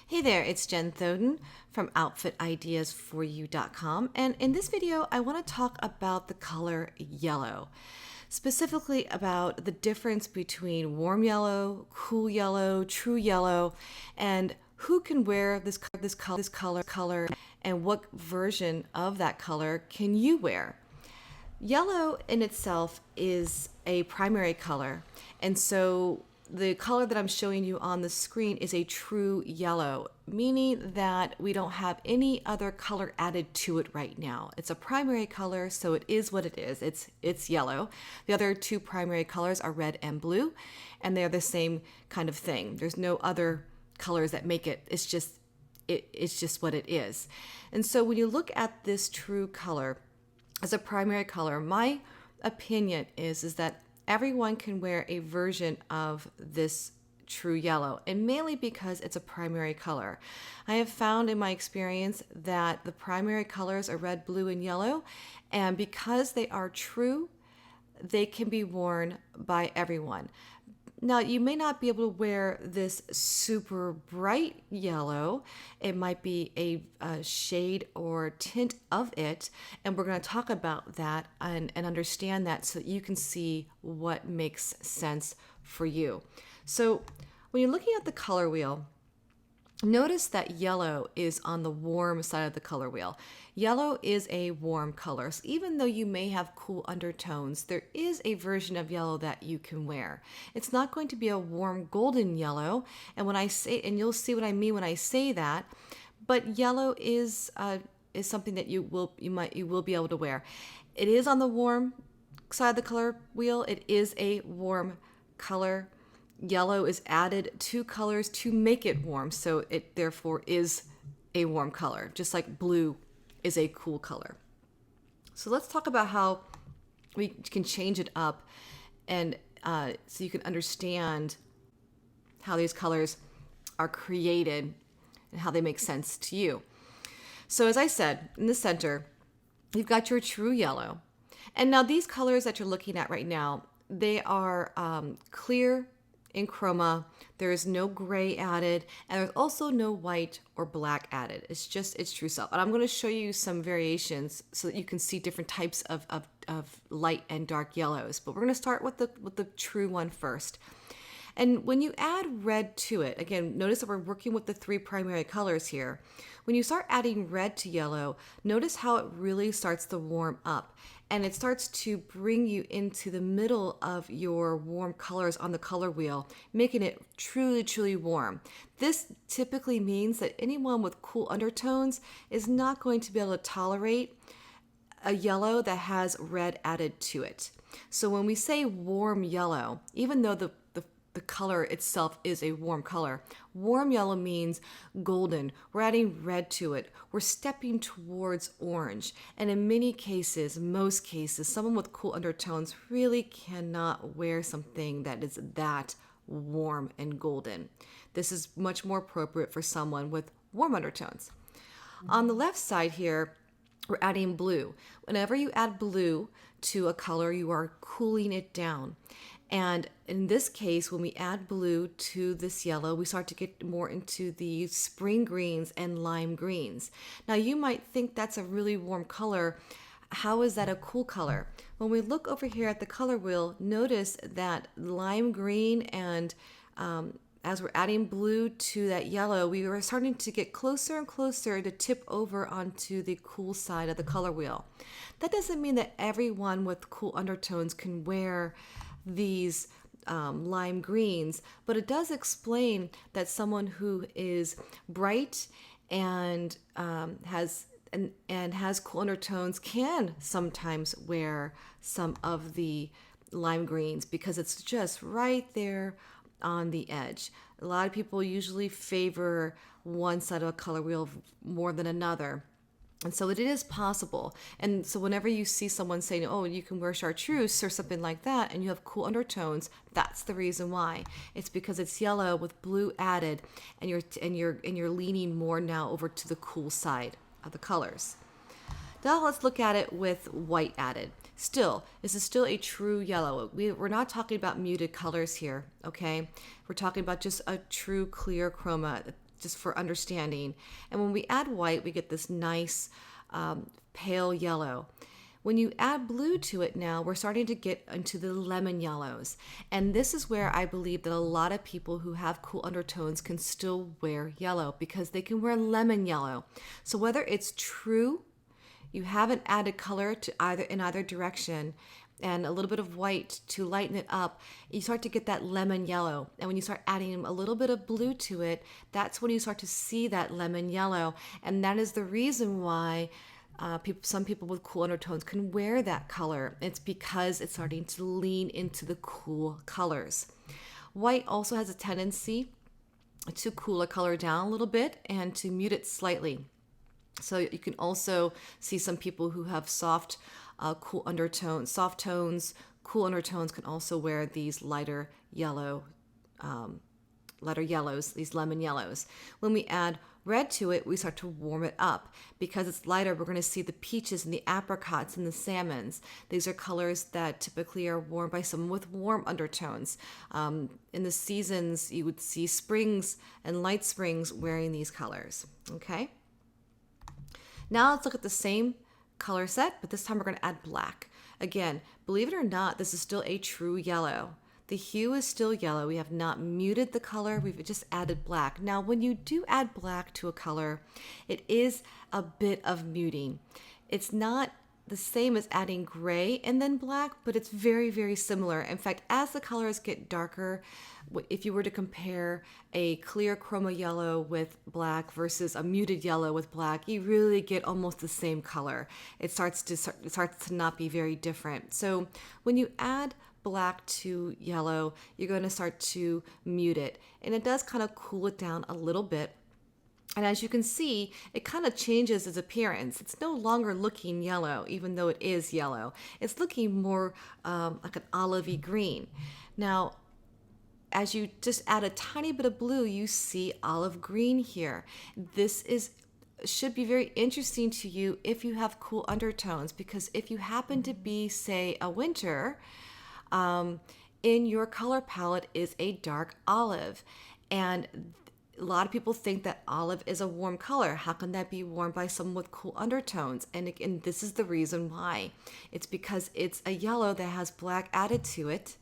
Hey there, it's Jen Thoden from OutfitIdeasForYou.com, and in this video I want to talk about the color yellow, specifically about the difference between warm yellow, cool yellow, true yellow, and who can wear this color, and what version of that color can you wear. Yellow in itself is a primary color, and so the color that I'm showing you on the screen is a true yellow, meaning that we don't have any other color added to it right now. It's a primary color, so it is what it is. It's yellow. The other two primary colors are red and blue, and they're the same kind of thing. There's no other colors that make it. It's just what it is. And so when you look at this true color as a primary color, my opinion is that everyone can wear a version of this true yellow, and mainly because it's a primary color. I have found in my experience that the primary colors are red, blue, and yellow, and because they are true, they can be worn by everyone. Now, you may not be able to wear this super bright yellow. It might be a shade or tint of it, and we're going to talk about that and understand that so that you can see what makes sense for you. So when you're looking at the color wheel, notice that yellow is on the warm side of the color wheel. Yellow is a warm color. So even though you may have cool undertones, there is a version of yellow that you can wear. It's not going to be a warm golden yellow. And when I say, and you'll see what I mean when I say that, but yellow is something that you will be able to wear. It is on the warm side of the color wheel. It is a warm color. Yellow is added to colors to make it warm, so it therefore is a warm color, just like blue is a cool color. So let's talk about how we can change it up, and so you can understand how these colors are created and how they make sense to you. So as I said, in the center, you've got your true yellow. And now these colors that you're looking at right now, they are clear in chroma. There is no gray added, and there's also no white or black added. It's just its true self. And I'm going to show you some variations so that you can see different types of light and dark yellows. But we're going to start with the true one first. And when you add red to it, again, notice that we're working with the three primary colors here. When you start adding red to yellow, notice how it really starts to warm up. And it starts to bring you into the middle of your warm colors on the color wheel, making it truly, truly warm. This typically means that anyone with cool undertones is not going to be able to tolerate a yellow that has red added to it. So when we say warm yellow, even though the color itself is a warm color, warm yellow means golden. We're adding red to it. We're stepping towards orange. And in many cases, most cases, someone with cool undertones really cannot wear something that is that warm and golden. This is much more appropriate for someone with warm undertones. On the left side here, we're adding blue. Whenever you add blue to a color, you are cooling it down. And in this case, when we add blue to this yellow, we start to get more into the spring greens and lime greens. Now, you might think that's a really warm color. How is that a cool color? When we look over here at the color wheel, notice that lime green and as we're adding blue to that yellow, we are starting to get closer and closer to tip over onto the cool side of the color wheel. That doesn't mean that everyone with cool undertones can wear these lime greens, but it does explain that someone who is bright and has cool undertones can sometimes wear some of the lime greens because it's just right there on the edge. A lot of people usually favor one side of a color wheel more than another. And so it is possible. And so whenever you see someone saying, oh, you can wear chartreuse or something like that, and you have cool undertones, that's the reason why. It's because it's yellow with blue added, and you're leaning more now over to the cool side of the colors. Now let's look at it with white added. Still, this is still a true yellow. We're not talking about muted colors here, okay? We're talking about just a true clear chroma. just for understanding. And when we add white, we get this nice pale yellow. When you add blue to it now, we're starting to get into the lemon yellows. And this is where I believe that a lot of people who have cool undertones can still wear yellow, because they can wear lemon yellow. So whether it's true, you haven't added color to either direction, and a little bit of white to lighten it up, you start to get that lemon yellow. And when you start adding a little bit of blue to it, that's when you start to see that lemon yellow. And that is the reason why some people with cool undertones can wear that color. It's because it's starting to lean into the cool colors. White also has a tendency to cool a color down a little bit and to mute it slightly. So you can also see some people who have soft cool undertones, soft tones, cool undertones can also wear these lighter yellows, these lemon yellows. When we add red to it, we start to warm it up. Because it's lighter, we're going to see the peaches and the apricots and the salmons. These are colors that typically are worn by someone with warm undertones. In the seasons, you would see springs and light springs wearing these colors. Okay? Now let's look at the same color set, but this time we're going to add black. Again, believe it or not, this is still a true yellow. The hue is still yellow. We have not muted the color. We've just added black. Now, when you do add black to a color, it is a bit of muting. It's not the same as adding gray and then black, but it's very, very similar. In fact, as the colors get darker, if you were to compare a clear chroma yellow with black versus a muted yellow with black, you really get almost the same color. It starts to not be very different. So when you add black to yellow, you're going to start to mute it, and it does kind of cool it down a little bit. And as you can see, it kind of changes its appearance. It's no longer looking yellow, even though it is yellow. It's looking more like an olivey green. Now, as you just add a tiny bit of blue, you see olive green here. This should be very interesting to you if you have cool undertones, because if you happen to be, say, a winter, in your color palette is a dark olive, and a lot of people think that olive is a warm color. How can that be worn by someone with cool undertones? And again, this is the reason why. It's because it's a yellow that has black added to it,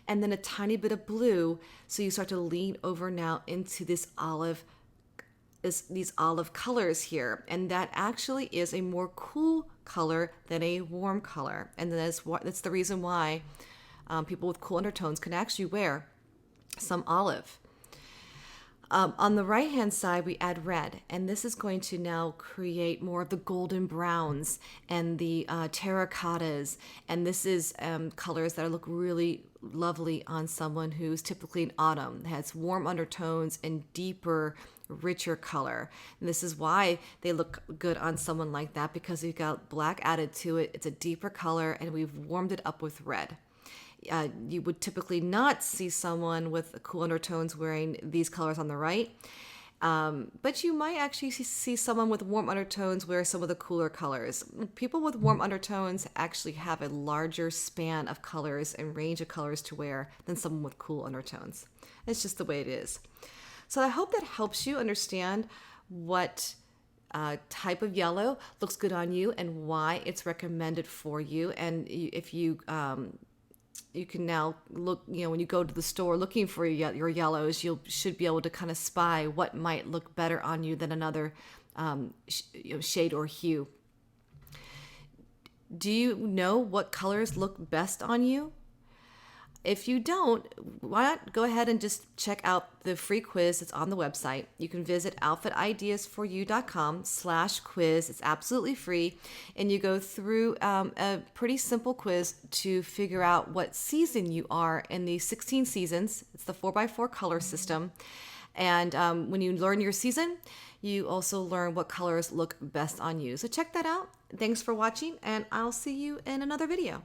and then a tiny bit of blue, so you start to lean over now into these olive colors here, and that actually is a more cool color than a warm color. And that's the reason why people with cool undertones can actually wear some olive. On the right hand side, we add red, and this is going to now create more of the golden browns and the terracottas, and this is colors that look really lovely on someone who's typically in autumn, has warm undertones and deeper, richer color. And this is why they look good on someone like that, because we've got black added to it, it's a deeper color, and we've warmed it up with red. You would typically not see someone with cool undertones wearing these colors on the right, but you might actually see someone with warm undertones wear some of the cooler colors. People with warm undertones actually have a larger span of colors and range of colors to wear than someone with cool undertones. It's just the way it is. So I hope that helps you understand what type of yellow looks good on you and why it's recommended for you. And if you can now look, when you go to the store looking for your yellows, you should be able to kind of spy what might look better on you than another shade or hue. Do you know what colors look best on you? If you don't, why not go ahead and just check out the free quiz that's on the website. You can visit outfitideasforyou.com/quiz. It's absolutely free. And you go through a pretty simple quiz to figure out what season you are in the 16 seasons. It's the 4x4 color system. And when you learn your season, you also learn what colors look best on you. So check that out. Thanks for watching, and I'll see you in another video.